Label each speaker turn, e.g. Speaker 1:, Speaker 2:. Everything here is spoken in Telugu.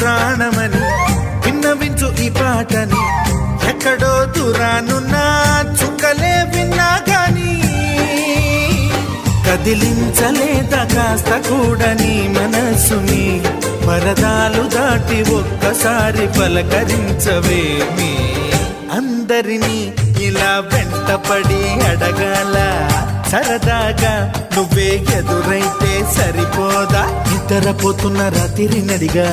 Speaker 1: ప్రాణమని విన్నవించు ఈ పాటని ఎక్కడో దూరానున్నా చుక్కలే విన్నా గాని కదిలించలేదా కాస్త కూడా నీ మనసుని పరదాలు దాటి ఒక్కసారి పలకరించవేమి అందరినీ ఇలా వెంటపడి అడగాల సరదాగా నువ్వే ఎదురైతే సరిపోదా నిద్రపోతున్న రాత్రి నడిగా